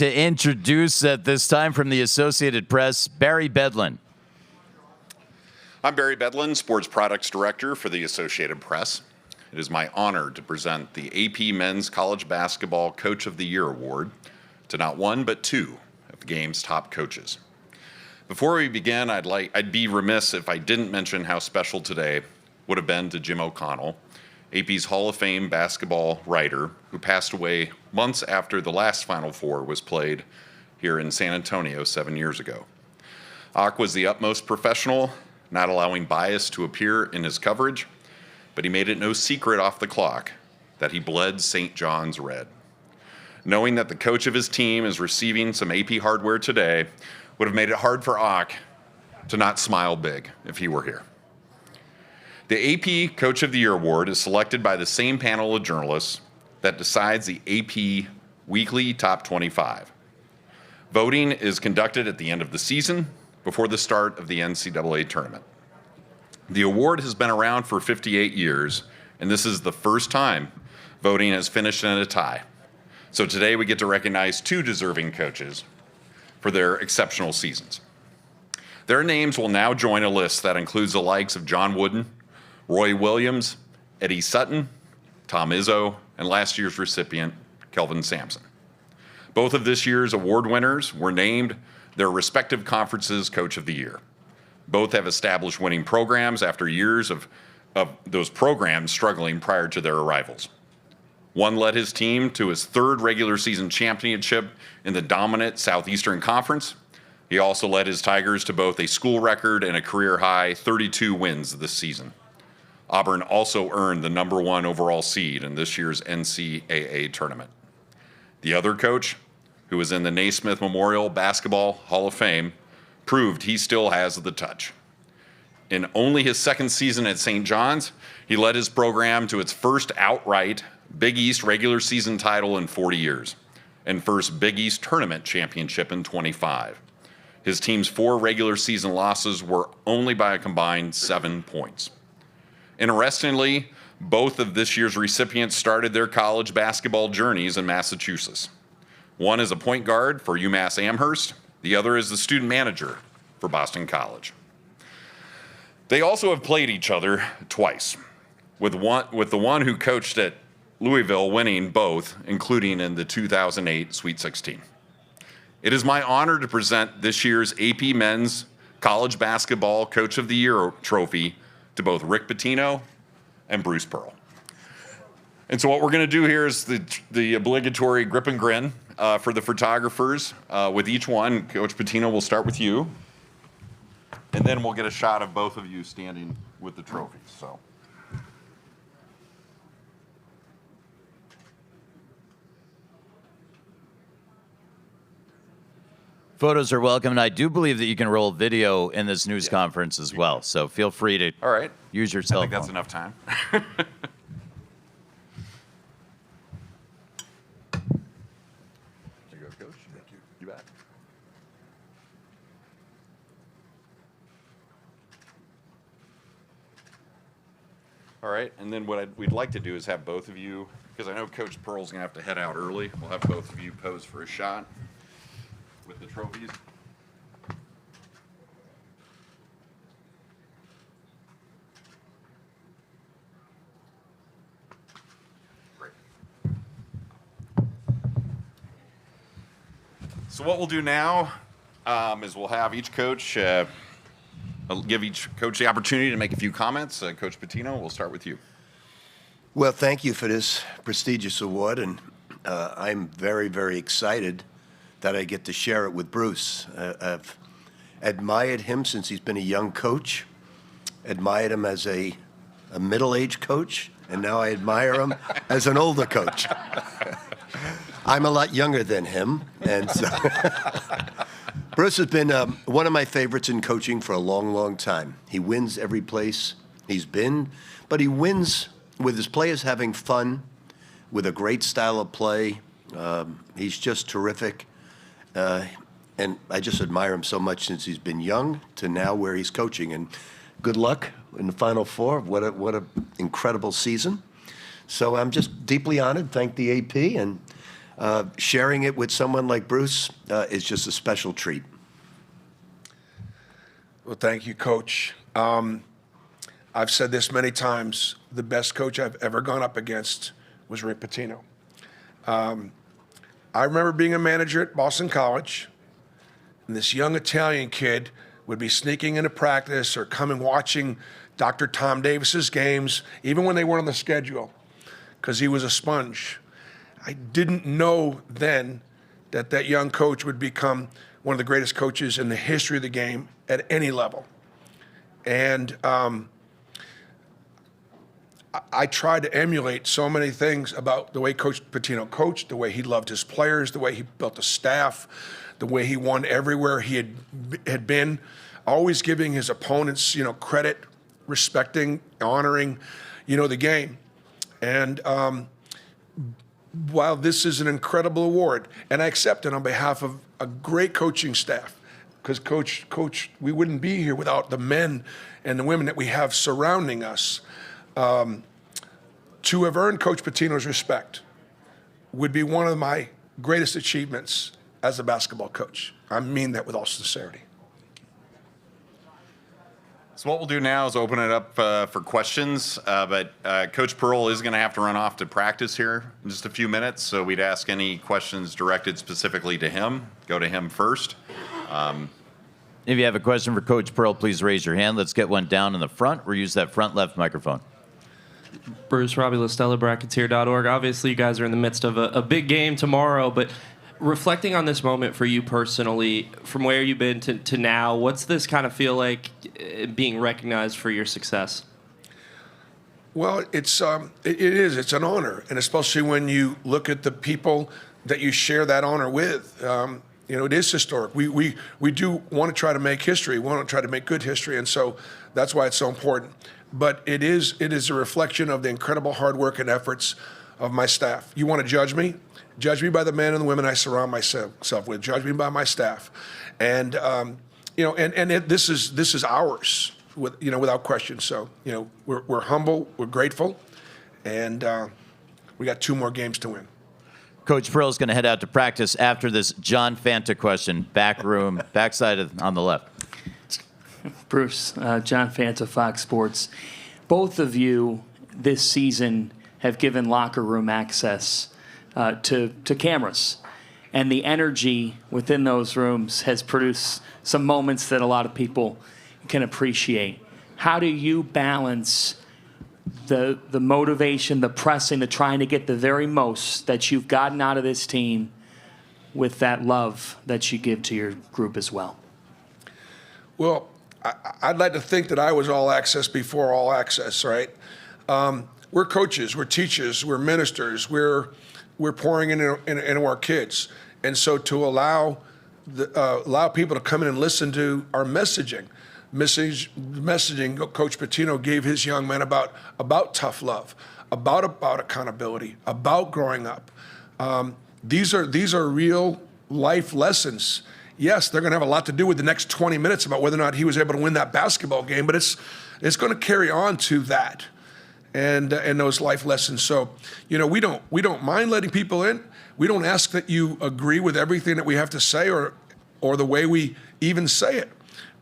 To introduce at this time from the Associated Press, Barry Bedlin. I'm Barry Bedlin, Sports Products Director for the Associated Press. It is my honor to present the AP Men's College Basketball Coach of the Year Award to not one but two of the game's top coaches. Before we begin, I'd be remiss if I didn't mention how special today would have been to Jim O'Connell, AP's Hall of Fame basketball writer, who passed away months after the last Final Four was played here in San Antonio 7 years ago. Ock was the utmost professional, not allowing bias to appear in his coverage, but he made it no secret off the clock that he bled St. John's red. Knowing that the coach of his team is receiving some AP hardware today would have made it hard for Ock to not smile big if he were here. The AP Coach of the Year Award is selected by the same panel of journalists that decides the AP Weekly Top 25. Voting is conducted at the end of the season before the start of the NCAA tournament. The award has been around for 58 years, and this is the first time voting has finished in a tie. So today we get to recognize two deserving coaches for their exceptional seasons. Their names will now join a list that includes the likes of John Wooden, Roy Williams, Eddie Sutton, Tom Izzo, and last year's recipient, Kelvin Sampson. Both of this year's award winners were named their respective conferences' Coach of the Year. Both have established winning programs after years of those programs struggling prior to their arrivals. One led his team to his third regular season championship in the dominant Southeastern Conference. He also led his Tigers to both a school record and a career high 32 wins this season. Auburn also earned the #1 overall seed in this year's NCAA tournament. The other coach, who was in the Naismith Memorial Basketball Hall of Fame, proved he still has the touch. In only his second season at St. John's, he led his program to its first outright Big East regular season title in 40 years and first Big East tournament championship in 25. His team's 4 regular season losses were only by a combined 7 points. Interestingly, both of this year's recipients started their college basketball journeys in Massachusetts. One is a point guard for UMass Amherst. The other is the student manager for Boston College. They also have played each other twice, with the one who coached at Louisville winning both, including in the 2008 Sweet 16. It is my honor to present this year's AP Men's College Basketball Coach of the Year trophy to both Rick Pitino and Bruce Pearl. And so what we're going to do here is the obligatory grip and grin for the photographers with each one. Coach Pitino, we'll start with you. And then we'll get a shot of both of you standing with the trophies. So. Photos are welcome, and I do believe that you can roll video in this news conference as well. So feel free to use your cell phone. I think that's enough time. All right, and then what we'd like to do is have both of you, because I know Coach Pearl's going to have to head out early. We'll have both of you pose for a shot with the trophies. Great. So what we'll do now is we'll have each coach I'll give each coach the opportunity to make a few comments. Coach Pitino, we'll start with you. Well, thank you for this prestigious award, and I'm very, very excited that I get to share it with Bruce. I've admired him since he's been a young coach, admired him as a middle-aged coach, and now I admire him as an older coach. I'm a lot younger than him, and so Bruce has been one of my favorites in coaching for a long, long time. He wins every place he's been, but he wins with his players having fun, with a great style of play. He's just terrific, and I just admire him so much since he's been young to now where he's coaching. And good luck in the Final Four. What a incredible season. So I'm just deeply honored. Thank the AP, and sharing it with someone like Bruce is just a special treat. Well, thank you, Coach. I've said this many times. The best coach I've ever gone up against was Rick Pitino. I remember being a manager at Boston College, and this young Italian kid would be sneaking into practice or coming watching Dr. Tom Davis's games, even when they weren't on the schedule, because he was a sponge. I didn't know then that that young coach would become one of the greatest coaches in the history of the game at any level. And I tried to emulate so many things about the way Coach Pitino coached, the way he loved his players, the way he built a staff, the way he won everywhere he had been, always giving his opponents, credit, respecting, honoring, the game. And while this is an incredible award, and I accept it on behalf of a great coaching staff, because Coach, we wouldn't be here without the men and the women that we have surrounding us. To have earned Coach Pitino's respect would be one of my greatest achievements as a basketball coach. I mean that with all sincerity. So what we'll do now is open it up for questions, but Coach Pearl is going to have to run off to practice here in just a few minutes, so we'd ask any questions directed specifically to him. Go to him first. If you have a question for Coach Pearl, please raise your hand. Let's get one down in the front or use that front left microphone. Bruce, Robbie Listella, Brackets.org. Obviously, you guys are in the midst of a big game tomorrow, but reflecting on this moment for you personally, from where you've been to now, what's this kind of feel like being recognized for your success? Well, it's an honor, and especially when you look at the people that you share that honor with. It is historic. We do want to try to make history. We want to try to make good history, and so that's why it's so important. But it is a reflection of the incredible hard work and efforts of my staff. You want to judge me? Judge me by the men and the women I surround myself with. Judge me by my staff, and this is ours, without question. So we're humble, we're grateful, and we got 2 more games to win. Coach Pearl is going to head out to practice after this John Fanta question. Back room, backside on the left. Bruce, John Fanta, Fox Sports. Both of you this season have given locker room access to cameras. And the energy within those rooms has produced some moments that a lot of people can appreciate. How do you balance the motivation, the pressing, the trying to get the very most that you've gotten out of this team with that love that you give to your group as well? Well, I'd like to think that I was all access before all access, right? We're coaches, we're teachers, we're ministers, we're pouring into our kids, and so to allow people to come in and listen to our messaging, Coach Pitino gave his young men about tough love, about accountability, about growing up. These are real life lessons. Yes, they're going to have a lot to do with the next 20 minutes about whether or not he was able to win that basketball game, but it's going to carry on to that and those life lessons. So, we don't mind letting people in. We don't ask that you agree with everything that we have to say or the way we even say it.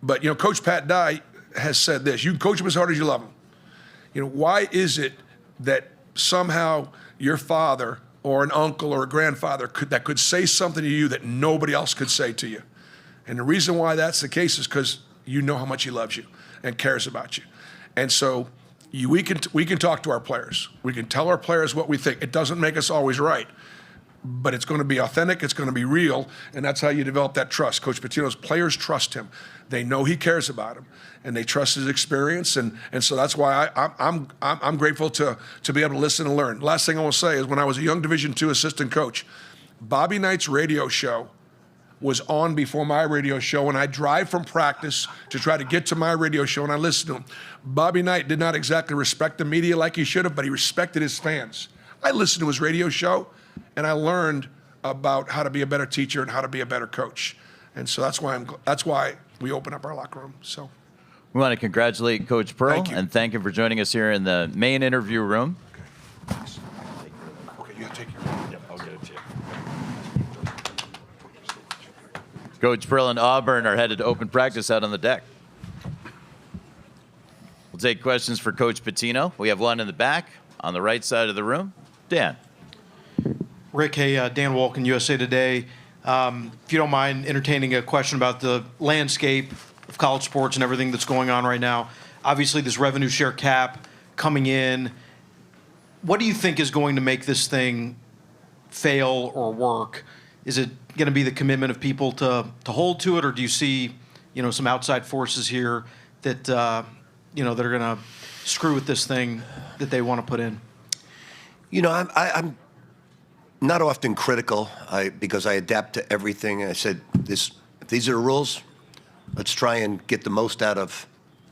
But, Coach Pat Dye has said this: you can coach him as hard as you love him. Why is it that somehow your father or an uncle or a grandfather could say something to you that nobody else could say to you? And the reason why that's the case is because you know how much he loves you and cares about you. And so we can talk to our players. We can tell our players what we think. It doesn't make us always right, but it's going to be authentic, it's going to be real, and that's how you develop that trust. Coach Pitino's players trust him. They know he cares about them, and they trust his experience, and so that's why I'm grateful to be able to listen and learn. Last thing I will say is when I was a young Division II assistant coach, Bobby Knight's radio show was on before my radio show, and I drive from practice to try to get to my radio show, and I listen to him. Bobby Knight did not exactly respect the media like he should have, but he respected his fans. I listened to his radio show, and I learned about how to be a better teacher and how to be a better coach. And so that's why we open up our locker room. So we want to congratulate Coach Pearl and thank him for joining us here in the main interview room. Okay, you gotta take your. Yep, I'll get it to you. Coach Pearl and Auburn are headed to open practice out on the deck. We'll take questions for Coach Pitino. We have one in the back on the right side of the room. Dan. Rick, hey, Dan Wolken, USA Today. If you don't mind entertaining a question about the landscape of college sports and everything that's going on right now. Obviously, this revenue share cap coming in. What do you think is going to make this thing fail or work? Is it going to be the commitment of people to hold to it, or do you see, some outside forces here that, that are going to screw with this thing that they want to put in? I'm not often critical because I adapt to everything. I said, if these are the rules, let's try and get the most out of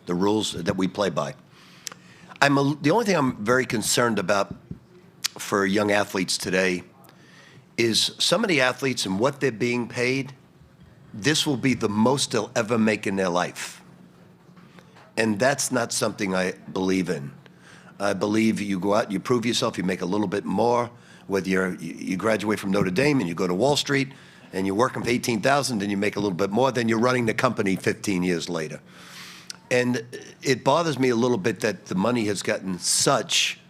the rules that we play by. The only thing I'm very concerned about for young athletes today is some of the athletes and what they're being paid, this will be the most they'll ever make in their life. And that's not something I believe in. I believe you go out, you prove yourself, you make a little bit more, whether you graduate from Notre Dame and you go to Wall Street and you're working for $18,000 and you make a little bit more, then you're running the company 15 years later. And it bothers me a little bit that the money has gotten such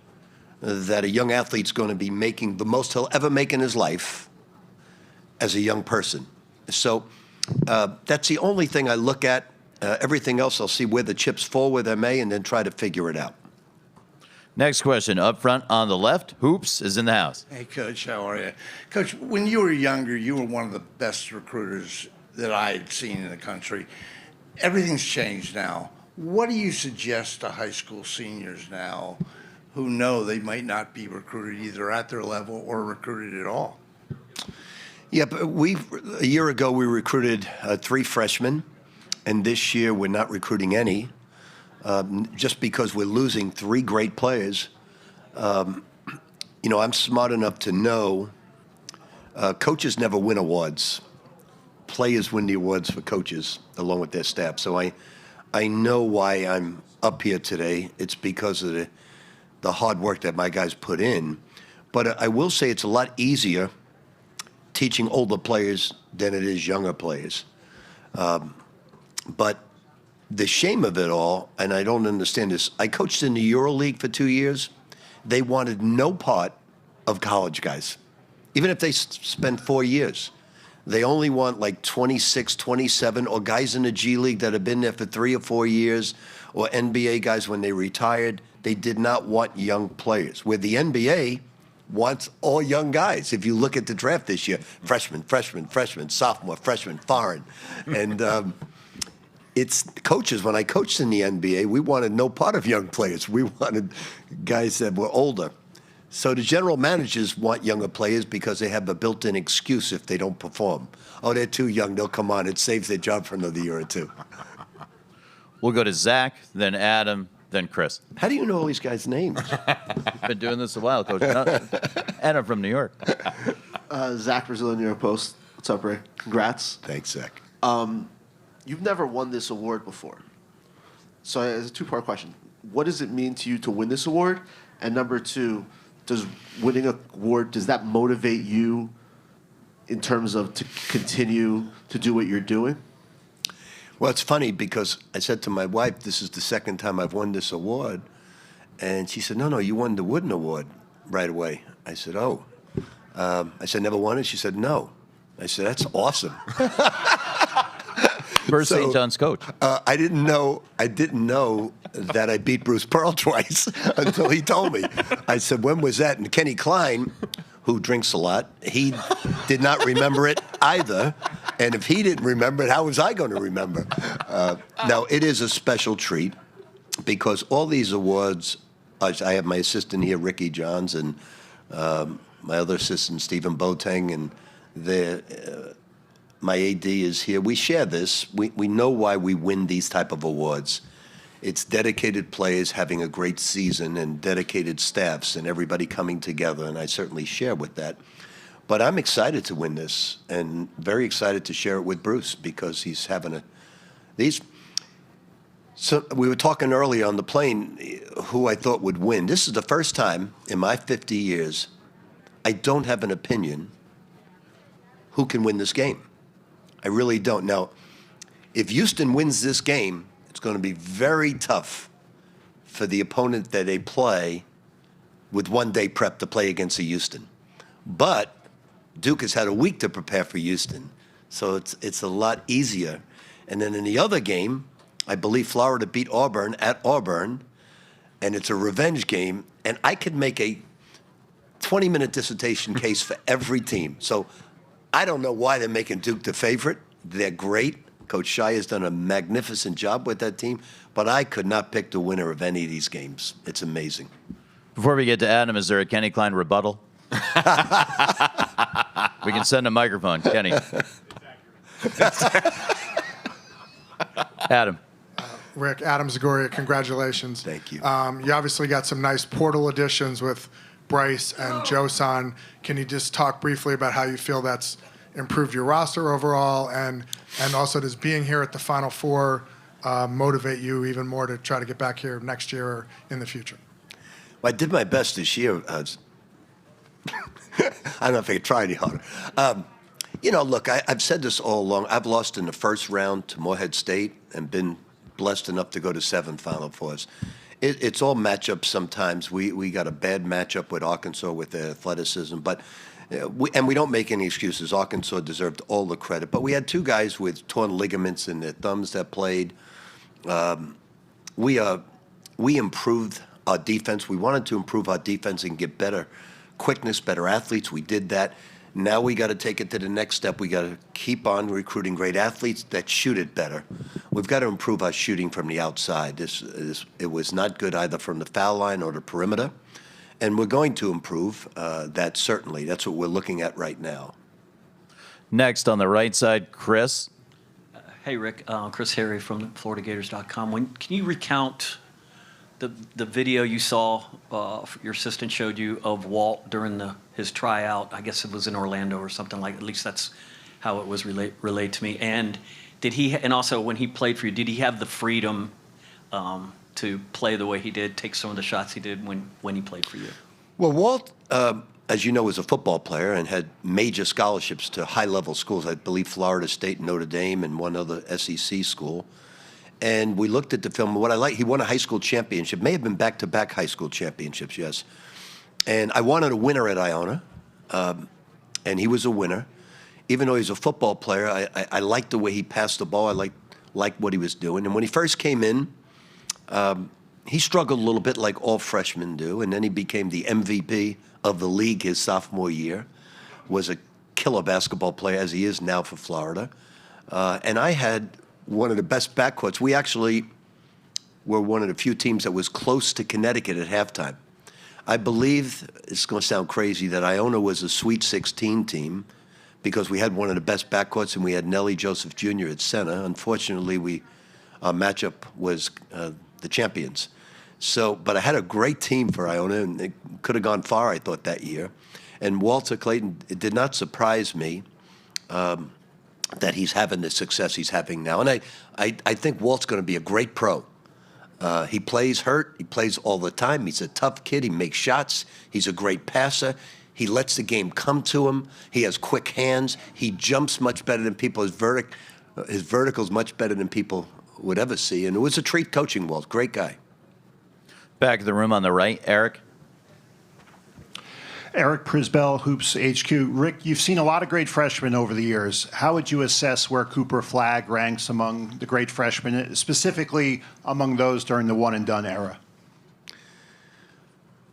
that a young athlete's going to be making the most he'll ever make in his life as a young person. So that's the only thing I look at. Everything else, I'll see where the chips fall where they may and then try to figure it out. Next question up front on the left. Hoops is in the house. Hey, Coach, how are you? Coach, when you were younger, you were one of the best recruiters that I had seen in the country. Everything's changed now. What do you suggest to high school seniors now who know they might not be recruited either at their level or recruited at all? Yeah, but a year ago we recruited 3 freshmen, and this year we're not recruiting any, just because we're losing 3 great players. I'm smart enough to know coaches never win awards. Players win the awards for coaches along with their staff. So I know why I'm up here today. It's because of the hard work that my guys put in. But I will say it's a lot easier teaching older players than it is younger players. But the shame of it all, and I don't understand this, I coached in the EuroLeague for 2 years. They wanted no part of college guys, even if they spent 4 years. They only want like 26, 27, or guys in the G League that have been there for 3 or 4 years, or NBA guys when they retired. They did not want young players, where the NBA wants all young guys. If you look at the draft this year, freshman, sophomore, freshman, foreign. And it's coaches. When I coached in the NBA, we wanted no part of young players. We wanted guys that were older. So the general managers want younger players because they have a built-in excuse if they don't perform. Oh, they're too young. They'll come on. It saves their job for another year or 2. We'll go to Zach, then Adam, then Chris. How do you know all these guys' names? Been doing this a while, Coach. And I'm from New York. Zach Brazil, New York Post. What's up, Ray? Congrats. Thanks, Zach. You've never won this award before. So it's a 2-part question. What does it mean to you to win this award? And number 2, does winning an award, does that motivate you in terms of to continue to do what you're doing? Well, it's funny because I said to my wife, this is the second time I've won this award. And she said, no, you won the Wooden Award right away. I said, oh. I said, never won it? She said, no. I said, that's awesome. First St. John's coach. I didn't know that I beat Bruce Pearl twice until he told me. I said, when was that? And Kenny Klein, who drinks a lot, he did not remember it either. And if he didn't remember it, how was I going to remember? Now, it is a special treat because all these awards, I have my assistant here, Ricky Johns, and my other assistant, Stephen Boateng, and my AD is here. We share this. We know why we win these type of awards. It's dedicated players having a great season and dedicated staffs and everybody coming together, and I certainly share with that. But I'm excited to win this and very excited to share it with Bruce because he's having So we were talking earlier on the plane who I thought would win. This is the first time in my 50 years I don't have an opinion who can win this game. I really don't. Now, if Houston wins this game, it's going to be very tough for the opponent that they play with 1 day prep to play against Houston. But Duke has had a week to prepare for Houston, so it's a lot easier. And then in the other game, I believe Florida beat Auburn at Auburn, and it's a revenge game, and I could make a 20-minute dissertation case for every team. So I don't know why they're making Duke the favorite. They're great. Coach Shai has done a magnificent job with that team, but I could not pick the winner of any of these games. It's amazing. Before we get to Adam, is there a Kenny Klein rebuttal? We can send a microphone. Kenny. Adam. Rick, Adam Zagoria, congratulations. Thank you. You obviously got some nice portal additions with Bryce and Josan. Can you just talk briefly about how you feel that's improved your roster overall, and also does being here at the Final Four motivate you even more to try to get back here next year or in the future? Well, I did my best this year. I don't know if I could try any harder. Look, I've said this all along. I've lost in the first round to Morehead State and been blessed enough to go to 7 Final Fours. It's all matchups sometimes. We got a bad matchup with Arkansas with their athleticism, but we don't make any excuses. Arkansas deserved all the credit, but we had 2 guys with torn ligaments in their thumbs that played. We improved our defense. We wanted to improve our defense and get better quickness, better athletes. We did that. Now we got to take it to the next step. We got to keep on recruiting great athletes that shoot it better. We've got to improve our shooting from the outside. It was not good either from the foul line or the perimeter, and we're going to improve that certainly. That's what we're looking at right now. Next on the right side, Chris. Hey, Rick. Chris Harry from FloridaGators.com. Can you recount the video you saw, your assistant showed you, of Walt during his tryout? I guess it was in Orlando or something like. At least that's how it was relayed to me. And and also when he played for you, did he have the freedom to play the way he did, take some of the shots he did when he played for you? Well, Walt, as you know, was a football player and had major scholarships to high-level schools. I believe Florida State, Notre Dame, and one other SEC school. And we looked at the film. What I like, he won a high school championship. May have been back-to-back high school championships, yes. And I wanted a winner at Iona, and he was a winner. Even though he's a football player, I liked the way he passed the ball. I liked what he was doing. And when he first came in, he struggled a little bit like all freshmen do, and then he became the MVP of the league his sophomore year, was a killer basketball player, as he is now for Florida. And I had one of the best backcourts. We actually were one of the few teams that was close to Connecticut at halftime. I believe, it's going to sound crazy, that Iona was a Sweet 16 team because we had one of the best backcourts and we had Nelly Joseph Jr. at center. Unfortunately, our matchup was the champions. But I had a great team for Iona, and it could have gone far, I thought, that year. And Walter Clayton, it did not surprise me that he's having the success he's having now. And I think Walt's going to be a great pro. He plays hurt. He plays all the time. He's a tough kid. He makes shots. He's a great passer. He lets the game come to him. He has quick hands. He jumps much better than people. His vertical's much better than people would ever see. And it was a treat coaching Walt. Great guy. Back of the room on the right, Eric. Eric Prisbell, Hoops HQ. Rick, you've seen a lot of great freshmen over the years. How would you assess where Cooper Flagg ranks among the great freshmen, specifically among those during the one-and-done era?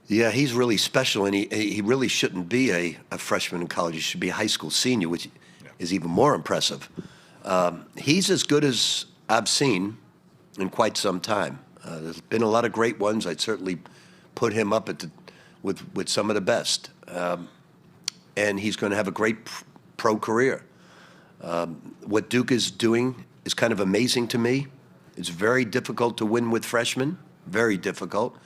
Yeah, he's really special, and he really shouldn't be a freshman in college. He should be a high school senior, which is even more impressive. He's as good as I've seen in quite some time. There's been a lot of great ones. I'd certainly put him up with some of the best. And he's going to have a great pro career. What Duke is doing is kind of amazing to me. It's very difficult to win with freshmen, very difficult.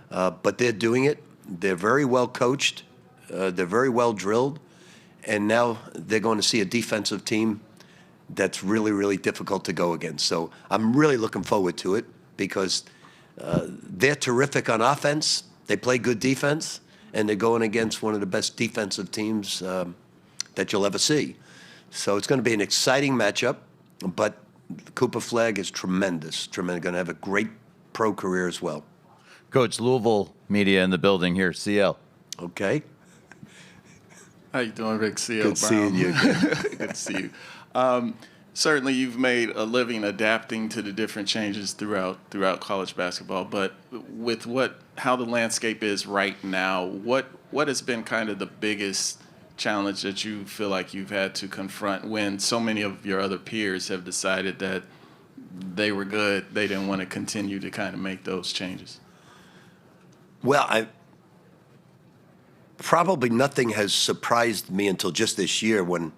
But they're doing it. They're very well coached. They're very well drilled. And now they're going to see a defensive team that's really, really difficult to go against. So I'm really looking forward to it because they're terrific on offense. They play good defense, and they're going against one of the best defensive teams that you'll ever see. So it's going to be an exciting matchup, but Cooper Flagg is tremendous. Going to have a great pro career as well. Coach, Louisville media in the building here. CL. Okay. How you doing, Rick? CL Good seeing you. Good to see you. Certainly, you've made a living adapting to the different changes throughout college basketball. But with how the landscape is right now, what has been kind of the biggest challenge that you feel like you've had to confront when so many of your other peers have decided that they were good, they didn't want to continue to kind of make those changes? Well, probably nothing has surprised me until just this year when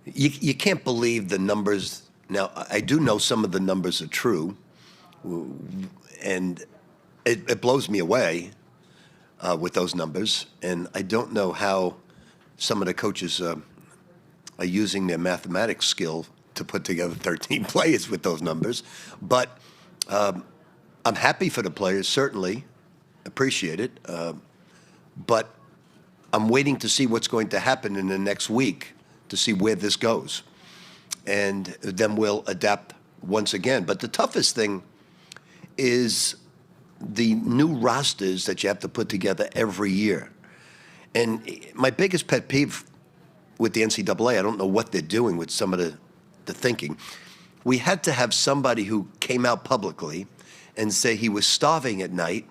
you can't believe the numbers. Now, I do know some of the numbers are true, and it blows me away with those numbers. And I don't know how some of the coaches are using their mathematics skill to put together 13 players with those numbers. But I'm happy for the players, certainly. Appreciate it. But I'm waiting to see what's going to happen in the next week to see where this goes. And then we'll adapt once again. But the toughest thing is the new rosters that you have to put together every year. And my biggest pet peeve with the NCAA, I don't know what they're doing with some of the thinking. We had to have somebody who came out publicly and say he was starving at night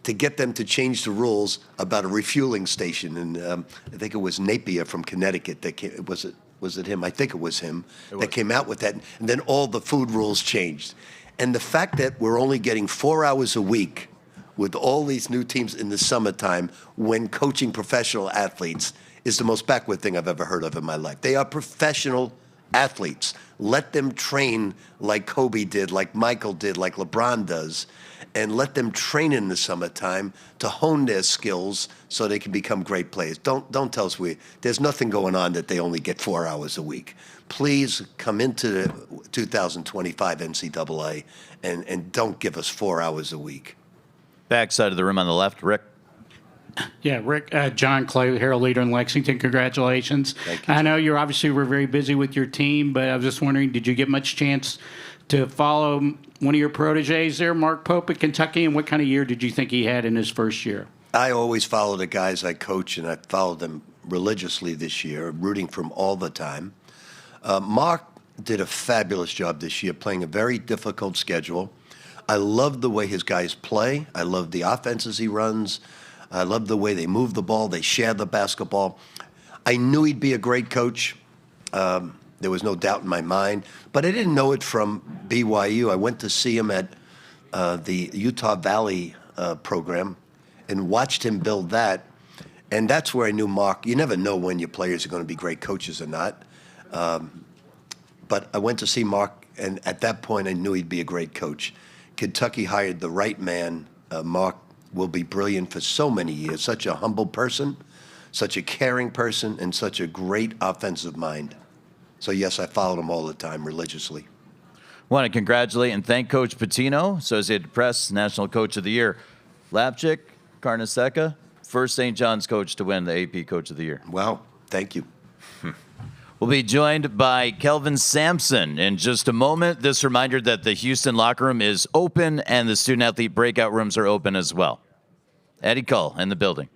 to get them to change the rules about a refueling station. And I think it was Napier from Connecticut that came, was it him? I think it was him that came out with that. And then all the food rules changed. And the fact that we're only getting 4 hours a week with all these new teams in the summertime when coaching professional athletes is the most backward thing I've ever heard of in my life. They are professional athletes. Let them train like Kobe did, like Michael did, like LeBron does, and let them train in the summertime to hone their skills so they can become great players. Don't tell us there's nothing going on that they only get 4 hours a week. Please come into the 2025 NCAA and don't give us 4 hours a week. Backside of the room on the left, Rick. Yeah, Rick, John Clay, Herald Leader in Lexington. Congratulations. Thank you. I know you obviously were very busy with your team, but I was just wondering, did you get much chance to follow one of your proteges there, Mark Pope at Kentucky, and what kind of year did you think he had in his first year? I always follow the guys I coach, and I followed them religiously this year, rooting for them all the time. Mark did a fabulous job this year, playing a very difficult schedule. I love the way his guys play. I love the offenses he runs. I love the way they move the ball. They share the basketball. I knew he'd be a great coach. There was no doubt in my mind. But I didn't know it from BYU. I went to see him at the Utah Valley program and watched him build that. And that's where I knew Mark. You never know when your players are going to be great coaches or not. But I went to see Mark, and at that point I knew he'd be a great coach. Kentucky hired the right man. Mark will be brilliant for so many years. Such a humble person, such a caring person, and such a great offensive mind. So, yes, I followed him all the time religiously. Want to congratulate and thank Coach Pitino, Associated Press, National Coach of the Year. Lapchick, Carnesecca, first St. John's coach to win the AP Coach of the Year. Wow, thank you. We'll be joined by Kelvin Sampson in just a moment. This reminder that the Houston locker room is open and the student-athlete breakout rooms are open as well. Eddie Cull in the building.